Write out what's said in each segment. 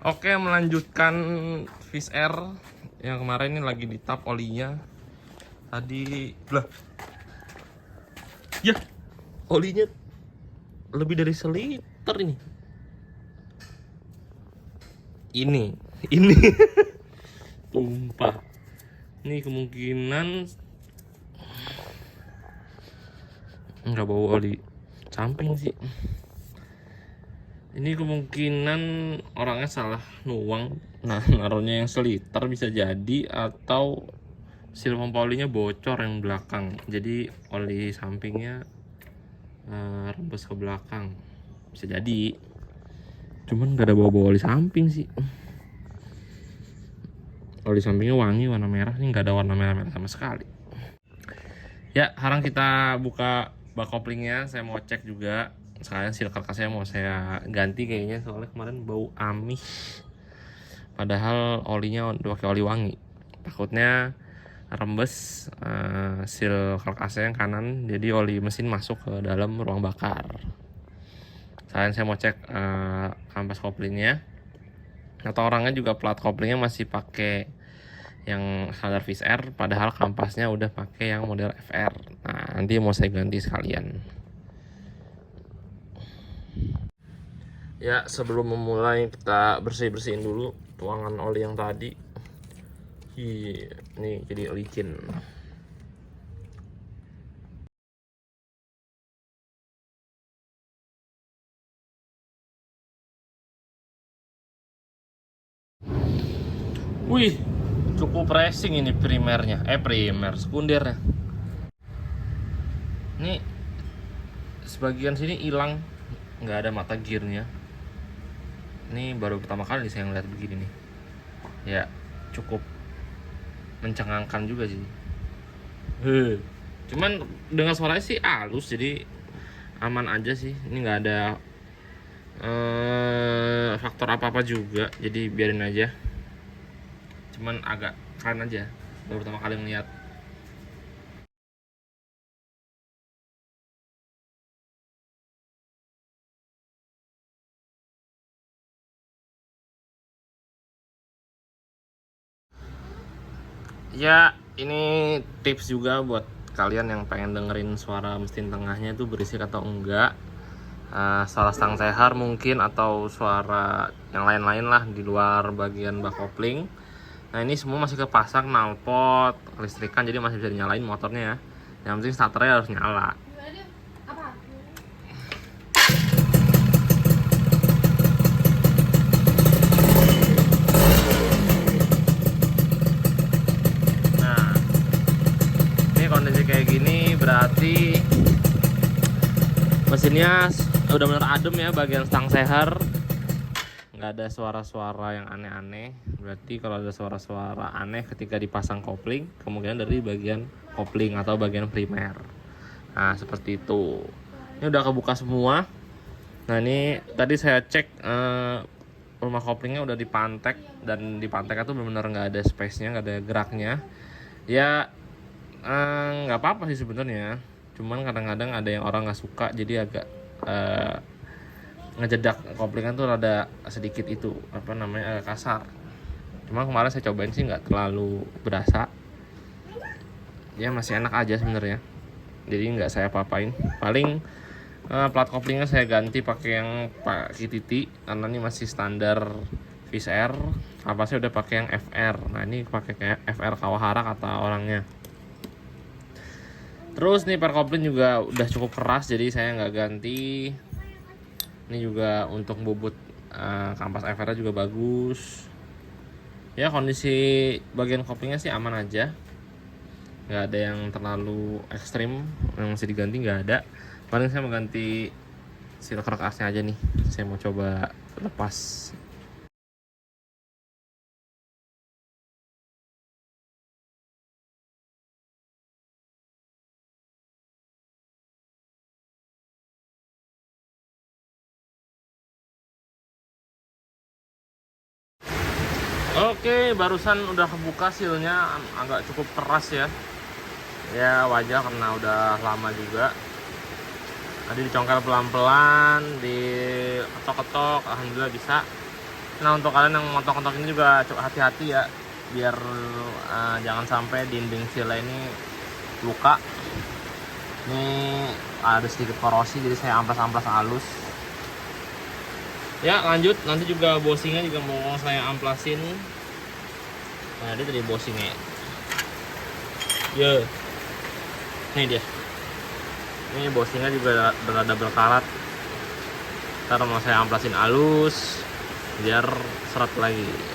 Oke, melanjutkan Fish Air yang kemarin ini lagi di tap olinya. Tadi lah. Ya, olinya lebih dari seliter ini. Ini tumpah. Ini kemungkinan nggak bawa oli samping sih. Ini kemungkinan orangnya salah nuang. Nah, naruhnya yang seliter bisa jadi, atau seal pompa olinya bocor yang belakang. Jadi oli sampingnya rembes ke belakang. Bisa jadi. Cuman nggak ada bawa-bawa oli samping sih. Oli sampingnya wangi warna merah, ini nggak ada warna merah-merah sama sekali. Ya, sekarang kita buka bak koplingnya. Saya mau cek juga. Sekalian seal karkasnya mau saya ganti kayaknya, soalnya kemarin bau amis. Padahal olinya udah pakai oli wangi. Takutnya rembes seal karkasnya yang kanan, jadi oli mesin masuk ke dalam ruang bakar. Sekalian saya mau cek kampas koplingnya. Atau orangnya juga plat koplingnya masih pakai yang standar Fish Air, padahal kampasnya udah pakai yang model FR. Nah, nanti mau saya ganti sekalian. Ya, sebelum memulai kita bersihin dulu tuangan oli yang tadi. Ini jadi licin. Wih, cukup racing ini primernya. Sekundernya. Ini sebagian sini hilang, nggak ada mata gearnya. Ini baru pertama kali saya ngeliat begini nih. Ya, cukup mencengangkan juga sih. Cuman dengan suaranya sih halus, jadi aman aja sih. Ini nggak ada faktor apa-apa juga, jadi biarin aja. Cuman agak keren aja, baru pertama kali ngeliat. Ya, ini tips juga buat kalian yang pengen dengerin suara mesin tengahnya itu berisik atau enggak. Suara stang sehar mungkin, atau suara yang lain-lain lah di luar bagian bak kopling. Nah, ini semua masih kepasang knalpot, listrikan, jadi masih bisa dinyalain motornya ya. Yang penting starternya harus nyala. Kondisi kayak gini berarti mesinnya udah bener adem ya, bagian stang seher nggak ada suara-suara yang aneh-aneh. Berarti kalau ada suara-suara aneh ketika dipasang kopling, kemungkinan dari bagian kopling atau bagian primer. Nah, seperti itu. Ini udah kebuka semua. Nah, ini tadi saya cek rumah koplingnya udah dipantek, dan di panteknya tuh benar-benar nggak ada space-nya, nggak ada geraknya. Ya, nggak apa-apa sih sebenarnya, cuman kadang-kadang ada yang orang nggak suka, jadi agak ngejedak koplingan tuh rada sedikit itu agak kasar. Cuma kemarin saya cobain sih nggak terlalu berasa, ya masih enak aja sebenarnya, jadi nggak saya apa-apain. Paling plat koplingnya saya ganti pakai yang pakai titi, karena ini masih standar Fish Air. Apa sih udah pakai yang FR. Nah, ini pakai kayak FR Kawahara kata orangnya. Terus nih per kopling juga udah cukup keras, jadi saya nggak ganti. Ini juga untuk bobot kampas FR juga bagus. Ya, kondisi bagian koplingnya sih aman aja, nggak ada yang terlalu ekstrim yang mesti diganti, nggak ada. Paling saya mau ganti seal karkasnya aja nih, saya mau coba lepas. Oke, barusan udah kebuka sealnya, agak cukup keras ya. Ya wajar karena udah lama juga. Tadi dicongkel pelan-pelan, diketok-ketok, alhamdulillah bisa. Nah untuk kalian yang motok-motok ini juga hati-hati ya, biar jangan sampai dinding silnya ini luka. Ini ada sedikit korosi, jadi saya amplas-amplas halus. Ya lanjut, nanti juga bosingnya juga mau saya amplasin. Nah dia tadi bosingnya ya, ini dia. Ini bosingnya juga berada berkarat. Ntar mau saya amplasin halus biar seret lagi.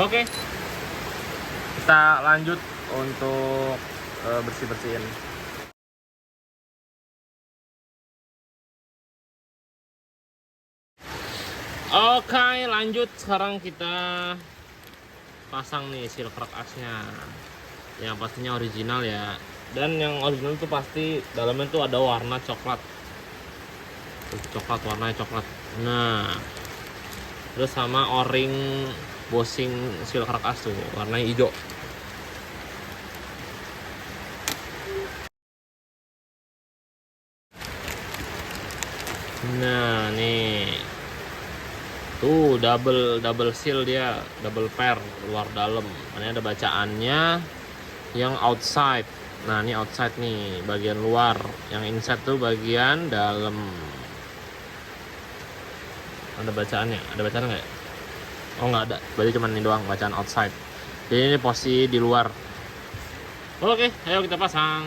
Oke, kita lanjut untuk bersih-bersihin. Oke, lanjut. Sekarang kita pasang nih seal crack asnya. Yang pastinya original ya. Dan yang original itu pasti dalamnya tuh ada warna coklat. Coklat, warnanya coklat. Nah, terus sama o-ring bosing seal crack as tuh warnanya hijau. Nah nih tuh double seal, dia double pair luar dalam. Ini ada bacaannya yang outside. Nah ini outside nih bagian luar, yang inside tuh bagian dalam. Ada bacaannya, ada bacaan nggak? Oh nggak ada, berarti cuma ini doang bacaan outside. Jadi ini posisi di luar. Oke, ayo kita pasang.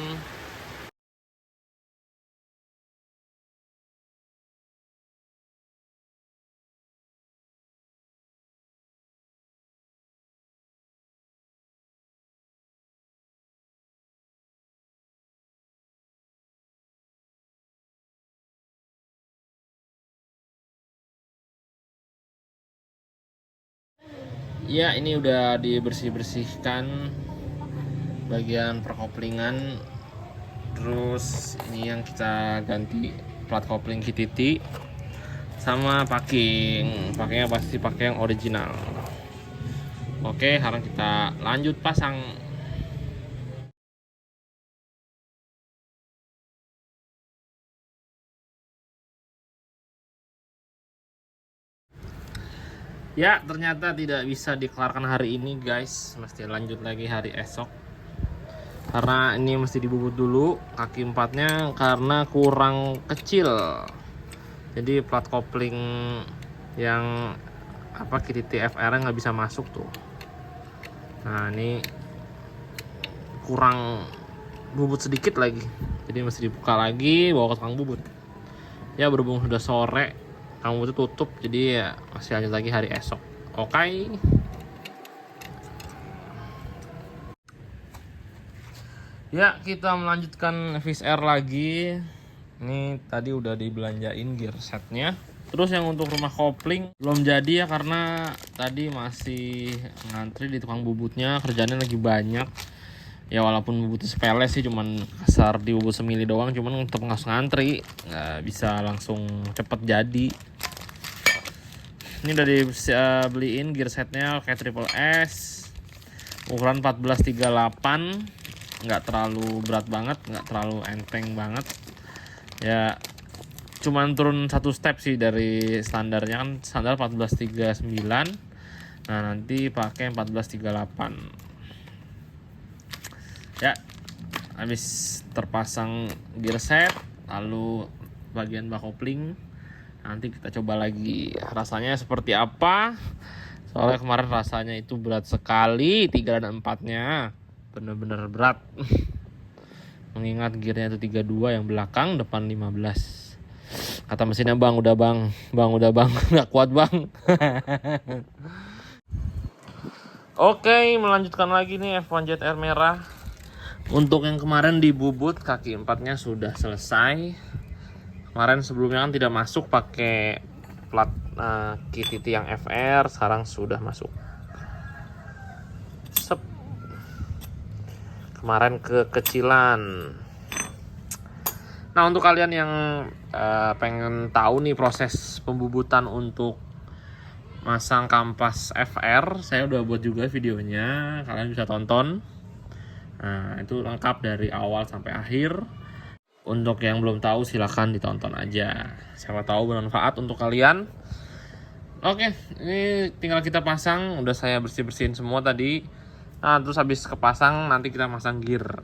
Ya ini udah dibersih-bersihkan bagian perkoplingan. Terus ini yang kita ganti plat kopling KTT sama packingnya pasti pakai yang original. Oke, sekarang kita lanjut pasang. Ya ternyata tidak bisa dikelarkan hari ini guys, mesti lanjut lagi hari esok. Karena ini mesti dibubut dulu kaki empatnya karena kurang kecil. Jadi plat kopling yang KTT FR nggak bisa masuk tuh. Nah ini kurang bubut sedikit lagi, jadi mesti dibuka lagi, bawa ke tukang bubut. Ya berhubung sudah sore, tukang bubut tutup, jadi ya masih lanjut lagi hari esok. Oke. Ya kita melanjutkan Fish Air lagi. Ini tadi udah dibelanjain gear setnya. Terus yang untuk rumah kopling belum jadi ya, karena tadi masih ngantri di tukang bubutnya, kerjanya lagi banyak. Ya walaupun bubutnya sepele sih, cuman kasar di bubut semili doang, cuman tetap ngantri, nggak bisa langsung cepet jadi. Ini udah dibeliin gear setnya kayak Triple S ukuran 1438, nggak terlalu berat banget, nggak terlalu enteng banget ya, cuman turun satu step sih dari standarnya, kan standar 1439. Nah nanti pakai 1438 ya. Habis terpasang gear set, lalu bagian bak kopling nanti kita coba lagi rasanya seperti apa. Soalnya kemarin rasanya itu berat sekali, 3 dan 4-nya bener-bener berat. Mengingat gearnya itu 32, yang belakang, depan 15. Kata mesinnya, bang udah bang nggak kuat bang. Oke, melanjutkan lagi nih F1 Jet Air merah. Untuk yang kemarin dibubut kaki empatnya sudah selesai. Kemarin sebelumnya kan tidak masuk pakai plat KTT yang FR, sekarang sudah masuk. Sep. Kemarin kekecilan. Nah untuk kalian yang pengen tahu nih proses pembubutan untuk masang kampas FR, saya udah buat juga videonya, kalian bisa tonton. Nah itu lengkap dari awal sampai akhir. Untuk yang belum tahu silahkan ditonton aja, siapa tahu bermanfaat untuk kalian. Oke, ini tinggal kita pasang. Udah saya bersih-bersihin semua tadi. Nah, terus habis kepasang nanti kita pasang gear.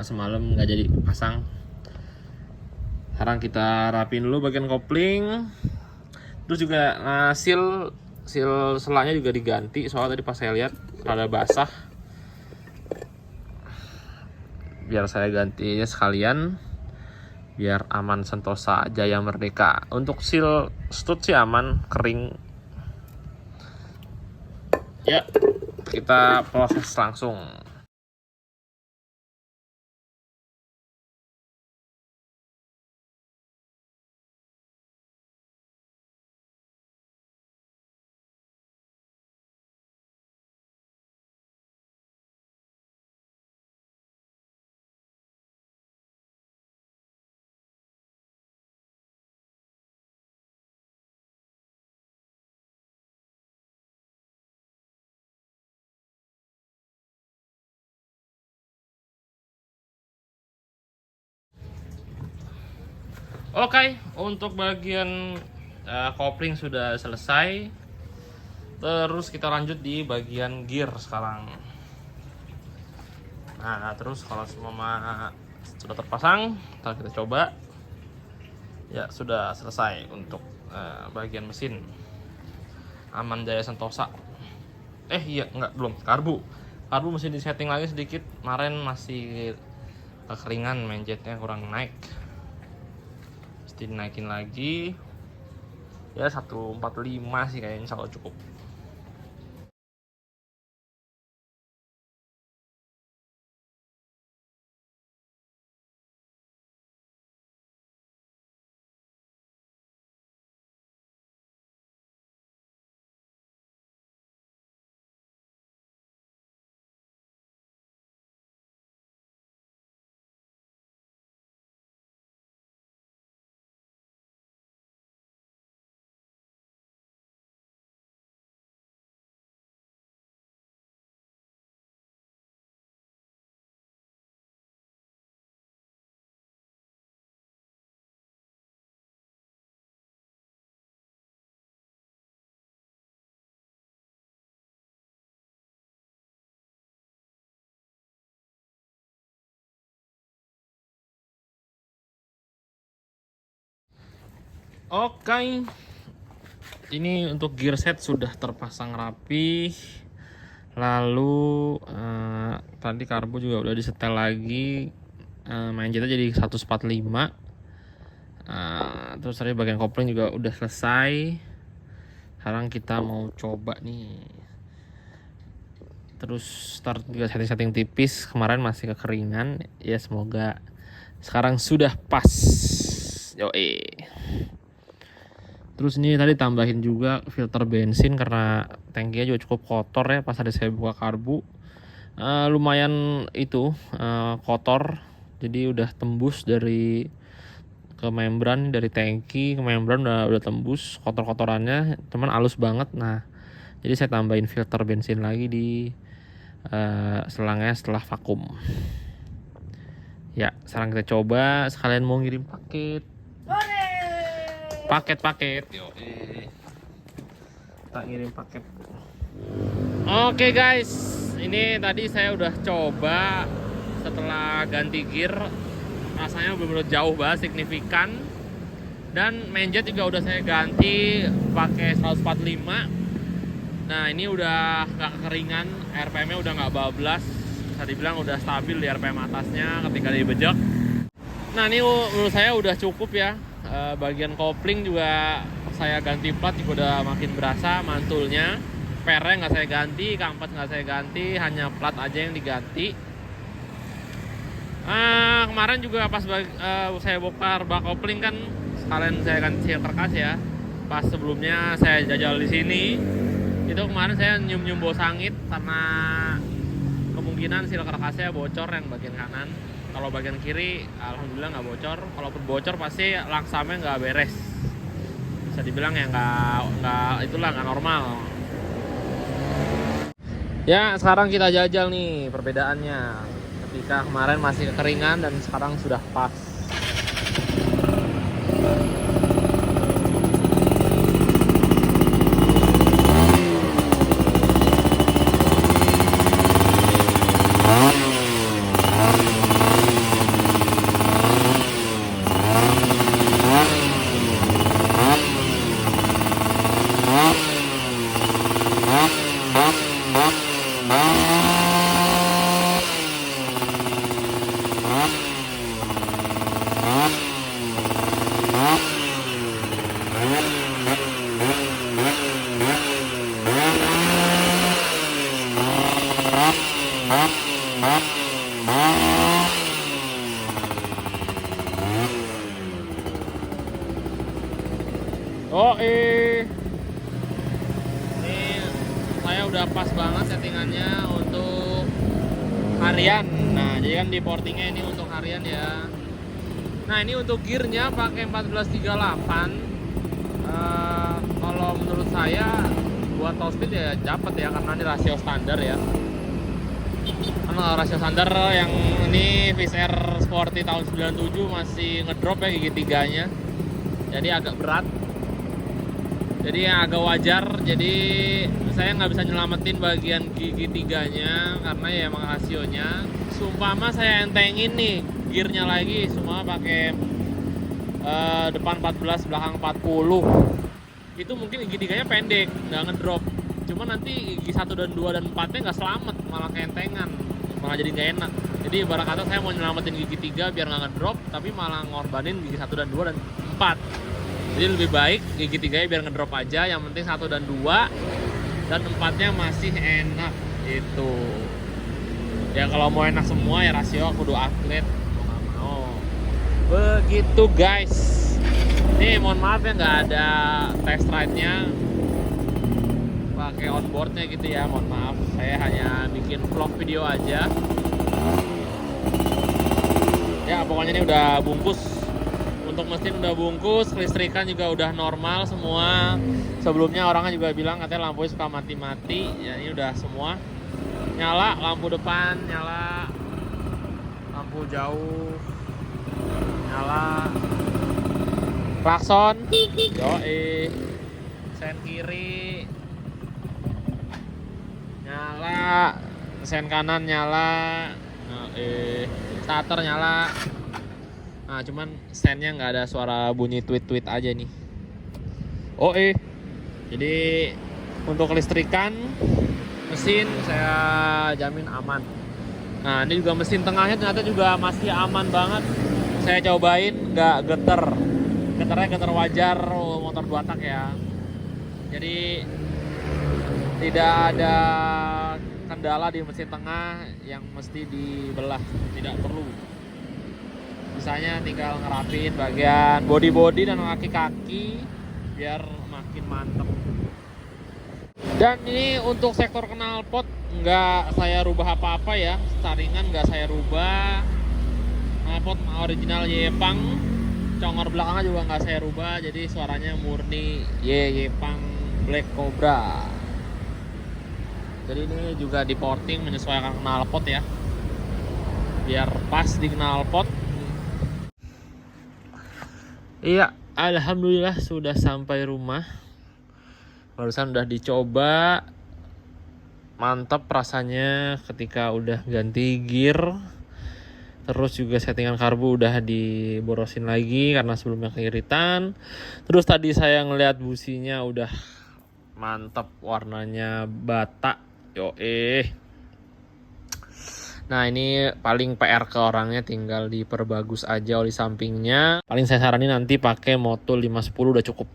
Semalam nggak jadi pasang. Sekarang kita rapin dulu bagian kopling. Terus juga seal selanya juga diganti, soalnya tadi pas saya lihat rada basah. Biar saya ganti sekalian, biar aman Sentosa Jaya Merdeka. Untuk seal stud sih aman, kering. Ya, kita proses langsung. Oke, untuk bagian kopling sudah selesai. Terus kita lanjut di bagian gear sekarang. Nah, terus kalau semua sudah terpasang, kita coba. Ya, sudah selesai untuk bagian mesin. Aman Jaya Sentosa. Iya, enggak, belum. Karbu mesti disetting lagi sedikit. Kemarin masih kekeringan, menjetnya kurang naik. Mesti dinaikin lagi. Ya 145 sih kayaknya, insya Allah cukup. Oke, ini untuk gear set sudah terpasang rapi. Lalu tadi karbu juga udah disetel lagi. Main jetnya jadi 145. Terus tadi bagian kopling juga udah selesai. Sekarang kita mau coba nih. Terus start juga setting-setting tipis. Kemarin masih kekeringan. Ya semoga sekarang sudah pas. Yoi. Terus ini tadi tambahin juga filter bensin karena tangkinya juga cukup kotor ya pas tadi saya buka karbu. Lumayan itu kotor. Jadi udah tembus dari ke membran, dari tangki ke membran udah tembus kotor-kotorannya, cuman halus banget. Nah, jadi saya tambahin filter bensin lagi di selangnya setelah vakum. Ya, sekarang kita coba sekalian mau ngirim paket. Paket. Kita ngirim paket. Oke guys, ini tadi saya udah coba setelah ganti gear, rasanya benar-benar jauh banget, signifikan. Dan main-jet juga udah saya ganti pakai 145. Nah ini udah gak kekeringan, RPM-nya udah gak bablas, bisa dibilang udah stabil di RPM atasnya ketika dibejek. Nah ini menurut saya udah cukup ya. Bagian kopling juga saya ganti plat juga udah makin berasa mantulnya. Pernya nggak saya ganti, kampas nggak saya ganti, hanya plat aja yang diganti. Kemarin juga pas saya bongkar bak kopling kan sekalian saya ganti seal karkas ya. Pas sebelumnya saya jajal di sini, itu kemarin saya nyium bau sangit karena kemungkinan seal karkasnya bocor yang bagian kanan. Kalau bagian kiri alhamdulillah nggak bocor. Kalaupun bocor pasti langsamnya nggak beres, bisa dibilang ya nggak normal. Ya sekarang kita jajal nih perbedaannya. Tapi ketika kemarin masih kekeringan dan sekarang sudah pas. Oh ini saya udah pas banget settingannya untuk harian. Nah jadi kan di portingnya ini untuk harian ya. Nah ini untuk gearnya pakai 1438. Kalau menurut saya buat top speed ya dapat ya, karena ini rasio standar ya. Karena rasio standar yang ini Visair Sporty tahun 97 masih ngedrop ya gigi tiganya, jadi agak berat. Jadi yang agak wajar, jadi saya nggak bisa nyelamatin bagian gigi tiganya karena ya emang rasionya. Sumpama saya entengin nih gearnya lagi, semua pakai depan 14, belakang 40. Itu mungkin gigi tiganya pendek, nggak ngedrop. Cuma nanti gigi 1 dan 2 dan 4-nya nggak selamat, malah kentengan, malah jadi nggak enak. Jadi ibarat kata saya mau nyelamatin gigi 3 biar nggak ngedrop, tapi malah ngorbanin gigi 1 dan 2 dan 4. Jadi lebih baik gigi 3-nya biar ngedrop aja, yang penting 1 dan 2 dan 4-nya masih enak itu. Ya kalau mau enak semua ya rasio kudu atlet, mau nggak mau. Begitu guys. Nih mohon maaf ya nggak ada test ride-nya, pakai onboardnya gitu ya, mohon maaf. Saya hanya bikin vlog video aja. Ya pokoknya ini udah bungkus. Untuk mesin udah bungkus, listrikan juga udah normal semua. Sebelumnya orangnya juga bilang katanya lampunya suka mati-mati. Ya ini udah semua nyala, lampu depan nyala, lampu jauh nyala, klakson, yoi, sen kiri nyala, sen kanan nyala, starter nyala. Nah cuman sennya nggak ada suara bunyi tweet-tweet aja nih. Jadi untuk kelistrikan mesin saya jamin aman. Nah ini juga mesin tengahnya ternyata juga masih aman banget. Saya cobain nggak geter, geternya geter wajar motor 2 tak ya. Jadi tidak ada kendala di mesin tengah yang mesti dibelah, tidak perlu. Misalnya tinggal ngerapin bagian body dan kaki-kaki biar makin mantep. Dan ini untuk sektor knalpot nggak saya rubah apa-apa ya, staringan nggak saya rubah, knalpot original Yepang, congor belakangnya juga nggak saya rubah, jadi suaranya murni Yepang Black Cobra. Jadi ini juga di porting menyesuaikan knalpot ya, biar pas di knalpot. Iya, alhamdulillah sudah sampai rumah. Barusan udah dicoba, mantap rasanya ketika udah ganti gear. Terus juga settingan karbu udah diborosin lagi karena sebelumnya keiritan. Terus tadi saya ngeliat businya udah mantap, warnanya bata. Nah ini paling PR ke orangnya, tinggal diperbagus aja oli sampingnya. Paling saya saranin nanti pakai Motul 510 udah cukup.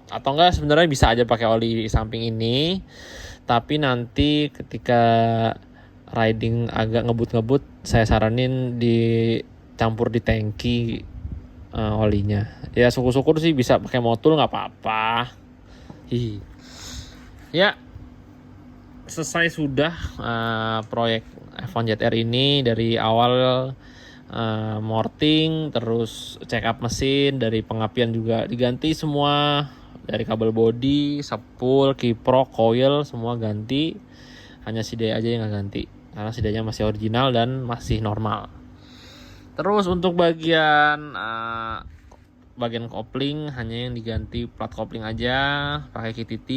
Atau enggak sebenarnya bisa aja pakai oli samping ini. Tapi nanti ketika riding agak ngebut-ngebut, saya saranin dicampur di tangki olinya. Ya syukur-syukur sih bisa pakai Motul, nggak apa-apa. Ya selesai sudah proyek F1 ZR ini. Dari awal morting, terus check up mesin, dari pengapian juga diganti semua, dari kabel body, sepul, kiprok, coil semua ganti, hanya si D aja yang nggak ganti. karena setidaknya masih original dan masih normal. Terus untuk bagian kopling hanya yang diganti plat kopling aja pakai KTT.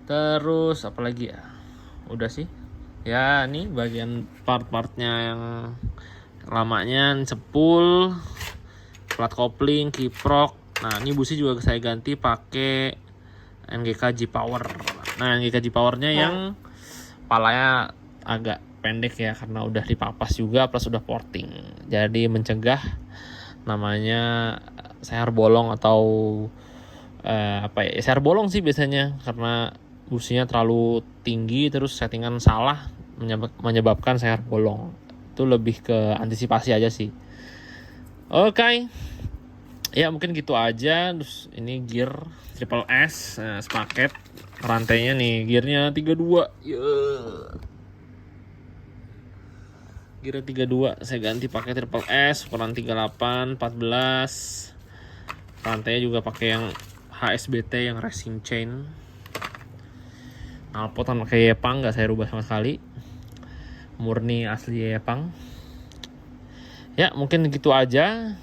Terus apalagi ya, udah sih ya. Ini bagian part-partnya yang lamanya, sepul, plat kopling, kiprok. Nah ini busi juga saya ganti pakai NGK G-Power. Nah NGK G-Powernya yang palanya agak pendek ya, karena udah dipapas juga plus udah porting, jadi mencegah namanya sayar bolong atau sayar bolong sih biasanya, karena businya terlalu tinggi terus settingan salah menyebabkan sayar bolong. Itu lebih ke antisipasi aja sih. Oke. Ya mungkin gitu aja. Terus ini gear Triple S sepaket. Rantainya nih gearnya 32. Gear 32 saya ganti pakai Triple S ukuran 38 14. Rantainya juga pakai yang HSBT yang racing chain. Knalpot pakai Yepang, nggak saya rubah sama sekali. Murni asli Yepang. Ya mungkin gitu aja.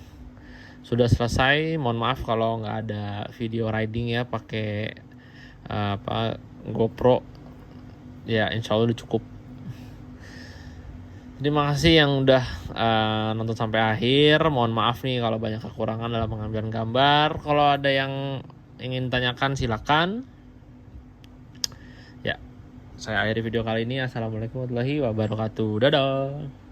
Sudah selesai. Mohon maaf kalau nggak ada video riding ya pakai GoPro. Ya insya Allah udah cukup. Terima kasih yang udah nonton sampai akhir. Mohon maaf nih kalau banyak kekurangan dalam pengambilan gambar. Kalau ada yang ingin tanyakan silakan. Ya, saya akhiri video kali ini. Assalamualaikum warahmatullahi wabarakatuh. Dadah.